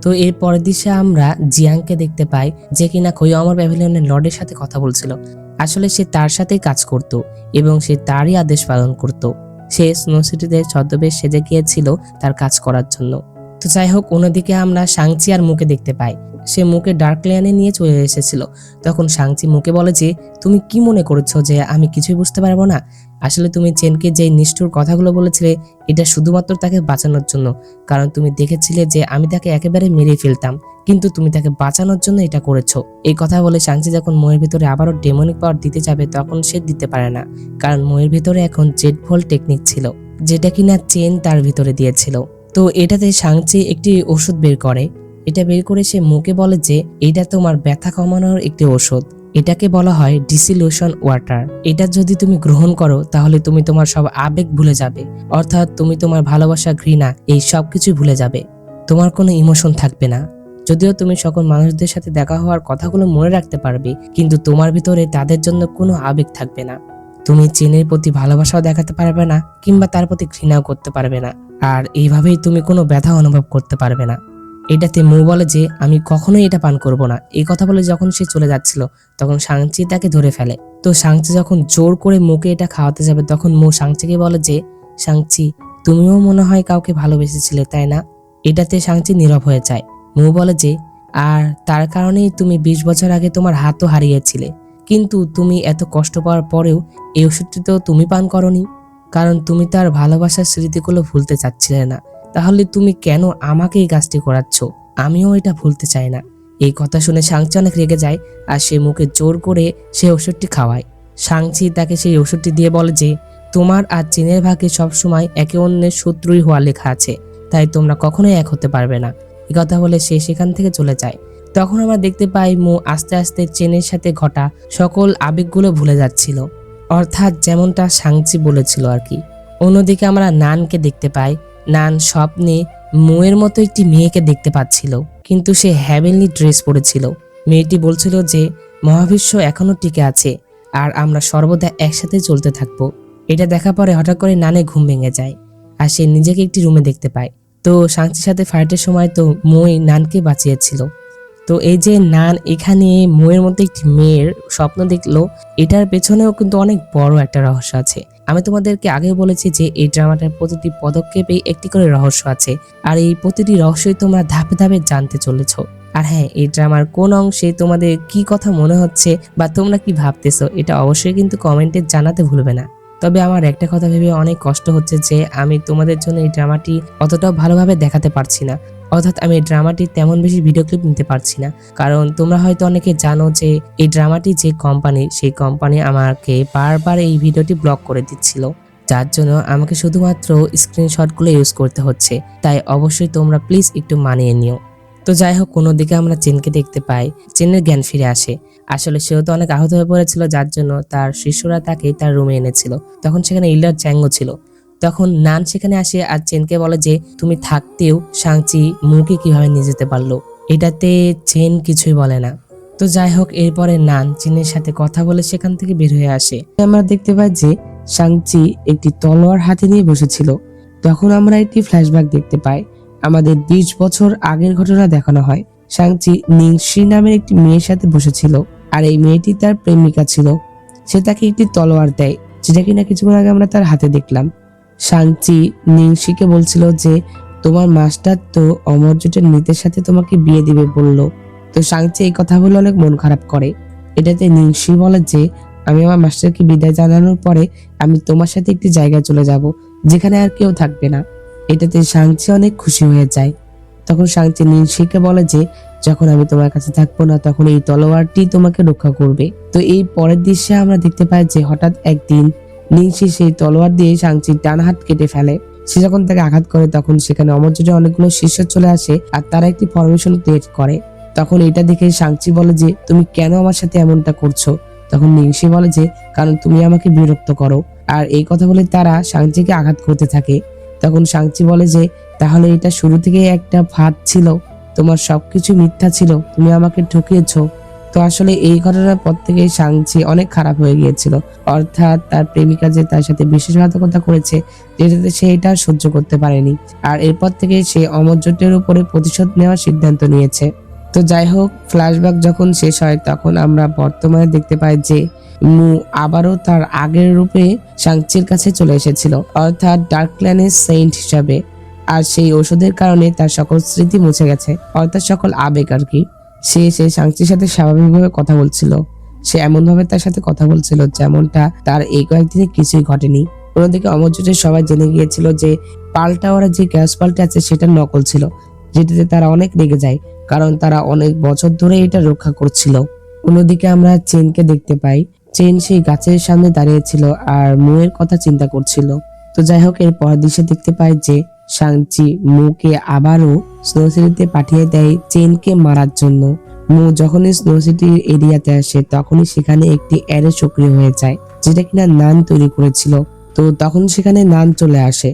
তো এর পরের দৃশ্যে আমরা জিয়াংকে দেখতে পাই, যে কিনা খোয়ামার প্যাভিলিয়নের লর্ডের সাথে কথা বলছিল। আসলে সে তার সাথেই কাজ করত এবং সে তারই আদেশ পালন করত। সে স্নো সিটিতে ছদ্মবেশ সেজে গিয়েছিল তার কাজ করার জন্য। তো যাই হোক, অন্যদিকে আমরা সাংচি আর মুকে দেখতে পাই। সে মুকে ডার্ক লেয়ানে নিয়ে চলে এসেছিল। তখন সাংচি মুকে বলে যে, তুমি কি মনে করছো যে আমি কিছুই বুঝতে পারবো না? আসলে তুমি চেনকে যে নিষ্ঠুর কথাগুলো বলেছিলে, এটা শুধুমাত্র তাকে বাঁচানোর জন্য। কারণ তুমি দেখেছিলে যে আমি তাকে একেবারে মেরে ফেলতাম, কিন্তু তুমি তাকে বাঁচানোর জন্য এটা করেছো। এই কথা বলে সাংচি যখন মোয়ের ভিতরে আবারও ডেমনিক পাওয়ার দিতে যাবে, তখন সে দিতে পারে না। কারণ মোয়ের ভিতরে এখন জেড ভোল্ট টেকনিক ছিল, যেটা কিনা চেন তার ভিতরে দিয়েছিল। তো এটাতে সাংচি একটি ওষুধ বের করে। এটা বের করে সে মুকে বলে যে, এটা তোমার ব্যথা কমানোর একটি ওষুধ। এটাকে বলা হয় ডিসিলিউশন ওয়াটার। এটা যদি তুমি গ্রহণ করো, তাহলে তুমি তোমার সব আবেগ ভুলে যাবে। অর্থাৎ তুমি তোমার ভালোবাসা, ঘৃণা, এই সবকিছু ভুলে যাবে। তোমার কোনো ইমোশন থাকবে না। যদিও তুমি সকল মানুষদের সাথে দেখা হওয়ার কথাগুলো মনে রাখতে পারবে, কিন্তু তোমার ভিতরে তাদের জন্য কোনো আবেগ থাকবে না। তুমি চেনের প্রতি ভালোবাসাও দেখাতে পারবে না, কিংবা তার প্রতি ঘৃণাও করতে পারবে না। আর এইভাবেই তুমি কোনো ব্যথা অনুভব করতে পারবে না। এটাতে মু বলে যে, আমি কখনোই এটা পান করব না। এই কথা বলে যখন সে চলে যাচ্ছিল, তখন সাংচি তাকে ধরে ফেলে। তো সাংচি যখন জোর করে মুকে এটা খাওয়াতে যাবে, তখন মু সাংচিকে বলে যে, সাংচি, তুমিও মনে হয় কাউকে ভালোবেসেছিলে, তাই না? এটাতে সাংচি নীরব হয়ে যায়। মু বলে যে, আর তার কারণেই তুমি 20 বছর আগে তোমার হাতও হারিয়েছিলে। কিন্তু তুমি এত কষ্ট পাওয়ার পরেও এই ওষুধটি তো তুমি পান করনি, কারণ তুমি তার ভালোবাসার স্মৃতিগুলো ভুলতে চাচ্ছিলে না। তাহলে তুমি কেন আমাকে এই কাজটি করাচ্ছ? আমিও এটা ভুলতে চাই না। এই কথা শুনে সাংচি অনেক রেগে যায়, আর সে মুখে জোর করে সে ওষুধটি খাওয়ায়। সাংচি তাকে সেই ওষুধটি দিয়ে বলে যে, তোমার আর চেনের ভাগে সবসময় একে অন্যের শত্রুই হওয়া লেখা আছে, তাই তোমরা কখনোই এক হতে পারবে না। এই কথা বলে সে সেখান থেকে চলে যায়। তখন আমরা দেখতে পাই মু আস্তে আস্তে চেনের সাথে ঘটা সকল আবেগগুলো ভুলে যাচ্ছিল, অর্থাৎ যেমনটা সাংচি বলেছিল আর কি। অন্যদিকে আমরা নানকে দেখতে পাই। নান স্বপ্নে মুয়ের মতো একটি মেয়েকে দেখতে পাচ্ছিল, কিন্তু সে হ্যাভেনলি ড্রেস পরেছিল। মেয়েটি বলছিল যে মহাবিশ্ব এখনো টিকে আছে, আর আমরা সর্বদা একসাথে চলতে থাকবো। এটা দেখা পরে হঠাৎ করে নানে ঘুম ভেঙে যায়, আর সে নিজেকে একটি রুমে দেখতে পায়। তো সাংচির সাথে ফাইটের সময় তো মই নানকে বাঁচিয়েছিল। তো এই যে নান এখানে মুয়ের মধ্যে একটি মেয়ের স্বপ্ন দেখলো, এটার পেছনেও কিন্তু অনেক বড় একটা রহস্য আছে। আমি তোমাদেরকে আগে বলেছি যে এই ড্রামাটার প্রতিটি পদক্ষেপে একটি করে রহস্য আছে, আর এই প্রতিটি রহস্যই তোমরা ধাপে ধাপে জানতে চলেছো। আর হ্যাঁ, এই ড্রামার কোন অংশে তোমাদের কি কথা মনে হচ্ছে বা তোমরা কি ভাবতেছো, এটা অবশ্যই কিন্তু কমেন্টে জানাতে ভুলবে না। তবে আমার একটা কথা ভেবে অনেক কষ্ট হচ্ছে যে আমি তোমাদের জন্য এই ড্রামাটি অতটাও ভালোভাবে দেখাতে পারছি না। অর্থাৎ আমি এই ড্রামাটি তেমন বেশি ভিডিও ক্লিপ নিতে পারছি না, কারণ তোমরা হয়তো অনেকে জানো যে এই ড্রামাটি যে কোম্পানি, সেই কোম্পানি আমাকে বারবার এই ভিডিওটি ব্লক করে দিচ্ছিল, যার জন্য আমাকে শুধুমাত্র স্ক্রিনশটগুলো ইউজ করতে হচ্ছে। তাই অবশ্যই তোমরা প্লিজ একটু মানিয়ে নিও। তো যাই হোক, অন্যদিকে আমরা চেনকে দেখতে পাই। চেনের জ্ঞান ফিরে আসে। আসলে সেও তো অনেক আহত হয়ে পড়েছিল, যার জন্য তার শিষ্যরা তাকে তার রুমে এনেছিল। তখন সেখানে ইল্ডার চ্যাঙ্গো ছিল। তখন নান সেখানে আসে আর চেনকে বলে যে, তুমি থাকতেও সাংচি মুকে কিভাবে নিয়ে যেতে পারলো। এটাতে চেন কিছুই বলে না। তো যাই হোক, এরপরে নান চেনের সাথে কথা বলে সেখান থেকে বের হয়ে আসে। আমরা দেখতে পাই যে সাংচি একটি তলোয়ার হাতে নিয়ে বসেছিল। তখন আমরা একটি ফ্ল্যাশব্যাক দেখতে পাই। আমাদের 20 বছর আগের ঘটনা দেখানো হয়। সাংচি নিংশি নামের একটি মেয়ের সাথে বসেছিল, আর এই মেয়েটি তার প্রেমিকা ছিল। সে তাকে একটি তলোয়ার দেয়, যেটা কিনা কিছুক্ষণ আগে আমরা তার হাতে দেখলাম। সাংচি নিংশিকে বলছিল যে, তোমার মাস্টার তো অমরজোটের নীতের সাথে তোমাকে বিয়ে দিবে বললো। তো সাংচি এই কথা বলে অনেক মন খারাপ করে। এটাতে নিংশি বলে যে, আমি আমার মাস্টারকে বিদায় জানানোর পরে আমি তোমার সাথে একটি জায়গায় চলে যাব, যেখানে আর কেউ থাকবে না। এটাতে সাংচি অনেক খুশি হয়ে যায়। তখন সাংচি নিংশিকে বলে যে, যখন আমি তোমার কাছে থাকবো না, তখন এই তলোয়ারটি তোমাকে রক্ষা করবে। তো এই পরের দৃশ্যে আমরা দেখতে পাই যে হঠাৎ একদিন নিংশি সেই তলোয়ার দিয়ে সাংচির ডান হাত কেটে ফেলে। সে যখন তাকে আঘাত করে, তখন সেখানে অমরজোটের অনেকগুলো শিষ্য চলে আসে, আর তারা একটি ফরমেশন ক্রিয়েট করে। তখন এটা দেখে সাংচি বলে যে, তুমি কেন আমার সাথে এমনটা করছো? তখন নিংশি বলে যে, কারণ তুমি আমাকে বিরক্ত করো। আর এই কথা বলে তারা সাংচিকে আঘাত করতে থাকে। তখন সাংচি বলে যে, তাহলে এটা শুরু থেকে একটা ফাঁদ ছিল, তোমার সবকিছু মিথ্যা ছিল, তুমি আমাকে ঠকিয়েছো। তো আসলে এই ঘটনার পর থেকে সাংচি অনেক খারাপ হয়ে গিয়েছিল, অর্থাৎ তার প্রেমিকা যে তার সাথে বিশ্বাসঘাতকতা করেছে, যেটাতে সে এটা আর সহ্য করতে পারেনি। আর এরপর থেকে সে অমর জোটের উপরে প্রতিশোধ নেওয়ার সিদ্ধান্ত নিয়েছে। তো যাই হোক, ফ্ল্যাশব্যাক যখন শেষ হয় তখন আমরা বর্তমানে দেখতে পাই যে মু আবারও তার আগের রূপে সাংচির কাছে চলে এসেছিল, অর্থাৎ ডার্কল্যান্ডের সেইন্ট হিসাবে। আর সেই ওষুধের কারণে তার সকল স্মৃতি মুছে গেছে, অর্থাৎ সকল আবেগ আর কি। সে সাংচির সাথে স্বাভাবিকভাবে কথা বলছিল। সে এমন ভাবে তার সাথে কথা বলছিল যেমনটা তার এই কয়েকদিনে কিছুই ঘটেনি। অন্যদিকে অমরজোটের সবাই জেনে গিয়েছিল যে পাল্টা ওরা যে গ্যাস পাল্টে আছে সেটা নকল ছিল, যেটাতে তারা অনেক রেগে যায়, কারণ তারা অনেক বছর ধরে এটা রক্ষা করছিল। অন্যদিকে আমরা চেনকে দেখতে পাই। চেন সেই গাছের সামনে দাঁড়িয়েছিল আর মুয়ের কথা চিন্তা করছিল। তো যাই হোক, এর পরের দৃশ্যে দেখতে পাই যে সাংচি মুকে আবারও স্নো সিটিতে পাঠিয়ে দেয় চেনকে মারার জন্য। মু যখনই স্নো সিটির এরিয়াতে আসে তখনই সেখানে একটি অ্যারে সক্রিয় হয়ে যায়, যেটা কিনা নান তৈরি করেছিল। তো তখন সেখানে নান চলে আসে।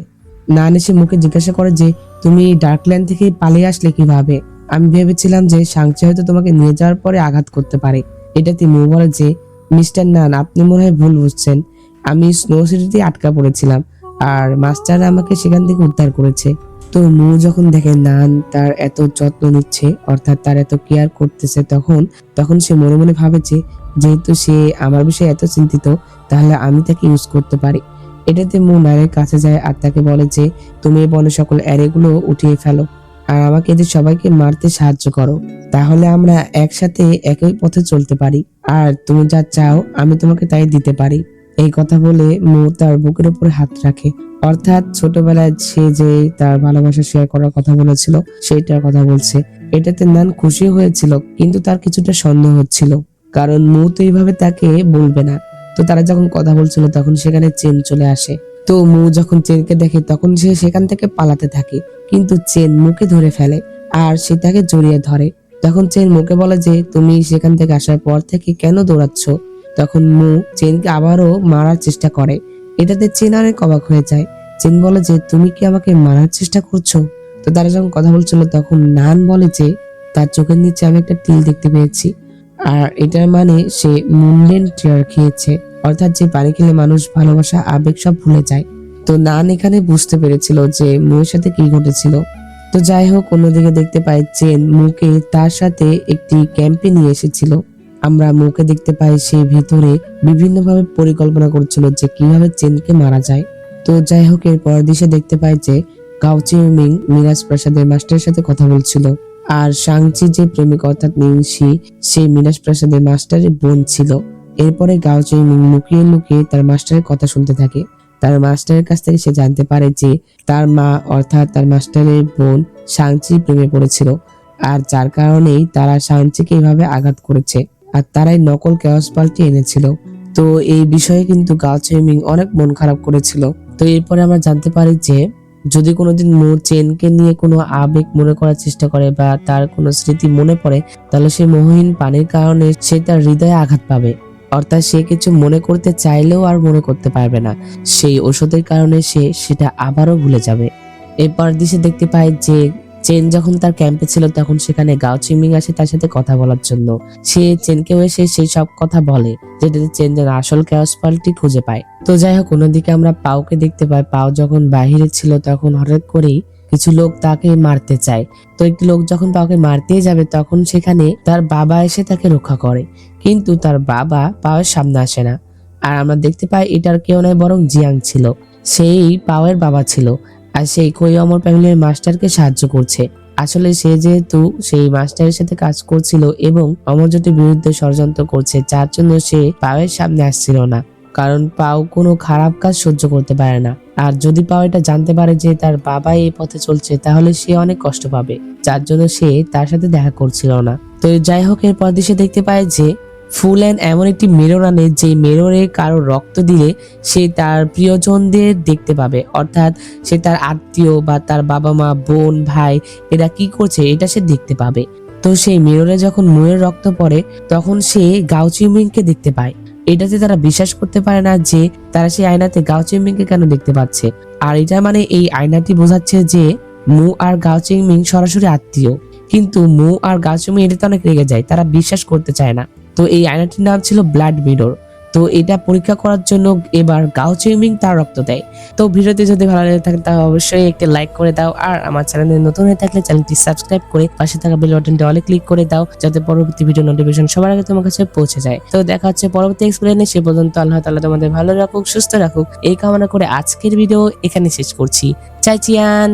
নান এসে মুকে জিজ্ঞাসা করে যে তুমি ডার্কল্যান্ড থেকে পালিয়ে আসলে কিভাবে? আমি ভেবেছিলাম যে সাংচি হয়তো তোমাকে নিয়ে যাওয়ার পরে আঘাত করতে পারে। এটাতে মু বলে যে মিস্টার নান, আপনি মনে হয় ভুল বুঝছেন। আমি স্নো সিটিতে আটকা পড়েছিলাম আর মাস্টার আমাকে সেখান থেকে উদ্ধার করেছে। তো মু যখন দেখে নান তার এত যত্ন নিচ্ছে, অর্থাৎ তার এত কেয়ার করতেছে, তখন সে মনে মনে ভাবে যে যেহেতু সে আমার বিষয়ে এত চিন্তিত, তাহলে আমি তাকে ইউজ করতে পারি। এটাতে মু নানের কাছে যায় আর তাকে বলে যে তুমি এই বনে সকল অ্যারেগুলো উঠিয়ে ফেলো আর আমাকে এদের সবাইকে মারতে সাহায্য করো, তাহলে আমরা একসাথে একই পথে চলতে পারি। আর তুমি যা চাও আমি তোমাকে তাই দিতে পারি। এই কথা বলে মু তার বুকের উপরে হাত রাখে, অর্থাৎ ছোটবেলায় সে যে তার ভালোবাসা শেয়ার করার কথা বলেছিল সেইটার কথা বলছে। এটাতে নান খুশি হয়েছিল, কিন্তু তার কিছুটা সন্দেহ হচ্ছিল, কারণ মু তো এইভাবে তাকে বলবে না। তো তারা যখন কথা বলছিল তখন সেখানে চেন চলে আসে। তো মু যখন চেনকে দেখে তখন সে সেখান থেকে পালাতে থাকে, কিন্তু চেন মুকে ধরে ফেলে আর সে তাকে জড়িয়ে ধরে। তখন চেন মুকে বলে যে তুমি সেখান থেকে আসার পর থেকে কেন দৌড়াচ্ছ? তখন মু চেনকে আবারও মারার চেষ্টা করে। এটাতে চেন অনেক অবাক হয়ে যায়। চেন বলে যে তুমি কি আমাকে মারার চেষ্টা করছো? তো তারা যখন কথা বলছিল তখন নান বলে যে তার চোখের নিচে আমি একটা তিল দেখতে পেয়েছি, আর এটার মানে সে মুনলেন টিয়ার খেয়েছে, অর্থাৎ যে পানি খেলে মানুষ ভালোবাসা আবেগ সব ভুলে যায়। তো নান এখানে বুঝতে পেরেছিল যে মুয়ের সাথে কি ঘটেছিল। তো যাই হোক, অন্যদিকে দেখতে পাই চেন মুকে তার সাথে একটি ক্যাম্পে নিয়ে এসেছিল। আমরা মুকে দেখতে পাই সে ভিতরে বিভিন্নভাবে পরিকল্পনা করছিল যে কিভাবে চেনকে মারা যায়। তো যাই হোক, এর পরের দৃশ্যে দেখতে পাই যে গাও চিউমিং মিরাজ প্রাসাদের মাস্টারের সাথে কথা বলছিল। আর সাংচি যে প্রেমিক অর্থাৎ নিংশি, সেই মিরাজ প্রাসাদের মাস্টারের বোন ছিল। এরপরে গাও চিউমিং লুকিয়ে লুকিয়ে তার মাস্টারের কথা শুনতে থাকে। তার মাস্টারের কাছ থেকে সে জানতে পারে যে তার মা অর্থাৎ তার মাস্টারের বোন সাংচি প্রেমে পড়েছিল, আর যার কারণেই তারা সাংচিকে এইভাবে আঘাত করেছে, আর তারাই নকল কেওস পাল্টে এনেছিল। তো এই বিষয়ে কিন্তু গাও চিউমিং অনেক মন খারাপ করেছিল। তো এরপরে আমরা জানতে পারি যে যদি কোনোদিন মু চেনকে নিয়ে কোনো আবেগ মনে করার চেষ্টা করে বা তার কোনো স্মৃতি মনে পড়ে, তাহলে সেই মোহহীন পানির কারণে সে তার হৃদয়ে আঘাত পাবে, অর্থাৎ সে কিছু মনে করতে চাইলেও আর মনে করতে পারবে না। সেই ওষুধের কারণে সে সেটা আবারও ভুলে যাবে। এরপর দিশে দেখতে পাই যে চেন যখন তার ক্যাম্পে ছিল তখন সেখানে গাও চিমিং আসে তার সাথে কথা বলার জন্য। সে চেনকেও এসে সেই সব কথা বলে, যেটাতে চেন যেন আসল কেওস পাল্টি খুঁজে পায়। তো যাই হোক, অন্যদিকে আমরা পাওকে দেখতে পাই। পাও যখন বাহিরে ছিল তখন হঠাৎ করেই কিছু লোক তাকে মারতে চায়। তো একটি লোক যখন পাওকে মারতেই যাবে তখন সেখানে তার বাবা এসে তাকে রক্ষা করে, কিন্তু তার বাবা পাওয়ের সামনে আসে না। আর আমরা দেখতে পাই এটার কেউ নয় বরং জিয়াং ছিল, সেই পাওয়ের বাবা ছিল। আর সেই খই অমর ফ্যামিলির মাস্টারকে সাহায্য করছে। আসলে সে যেহেতু সেই মাস্টারের সাথে কাজ করছিল এবং অমরজ্যোতির বিরুদ্ধে ষড়যন্ত্র করছে, যার জন্য সে পাওয়ের সামনে আসছিল না, কারণ পাও কোনো খারাপ কাজ সহ্য করতে পারে না। আর যদি পাও এটা জানতে পারে যে তার বাবা এই পথে চলছে তাহলে সে অনেক কষ্ট পাবে, যার জন্য সে তার সাথে দেখা করছিল না। তো যাই হোক, এরপর দিশে দেখতে পায় যে ফুল অ্যান্ড এমন একটি মিরর আনে যে মিররে কারো রক্ত দিলে সে তার প্রিয়জনদের দেখতে পাবে, অর্থাৎ সে তার আত্মীয় বা তার বাবা মা বোন ভাই এরা কি করছে এটা সে দেখতে পাবে। তো সেই মিররে যখন মুয়ের রক্ত পড়ে তখন সে গাও চিউমিংকে দেখতে পায়। এটাতে তারা বিশ্বাস করতে পারে না যে তারা সেই আয়নাতে গাও চিউমিংকে কেন দেখতে পাচ্ছে। আর এটা মানে এই আয়নাটি বোঝাচ্ছে যে মু আর গাও চিউমিং সরাসরি আত্মীয়। কিন্তু মু আর গাওচুমি এটাতে অনেক রেগে যায়, তারা বিশ্বাস করতে চায় না। তো এই আয়নাটির নাম ছিল ব্লাড মিরর। তো এটা পরীক্ষা করার জন্য এবার গাওচুমিং তার রক্ত দেয়। তো ভিডিওতে যদি ভালো লেগে থাকে তাহলে অবশ্যই একটা লাইক করে দাও, আর আমার চ্যানেলে নতুন হয়ে থাকলে চ্যানেলটি সাবস্ক্রাইব করে পাশে থাকা বেল বাটনটি অলে ক্লিক করে দাও, যাতে পরবর্তী ভিডিও নোটিফিকেশন সবার আগে তোমার কাছে পৌঁছে যায়। তো দেখা হচ্ছে পরবর্তী এক্সপ্লেনে, সে পর্যন্ত আল্লাহ তাআলা তোমাদের ভালো রাখুক, সুস্থ রাখুক এই কামনা করে আজকের ভিডিও এখানে শেষ করছি। চাই চিয়ান।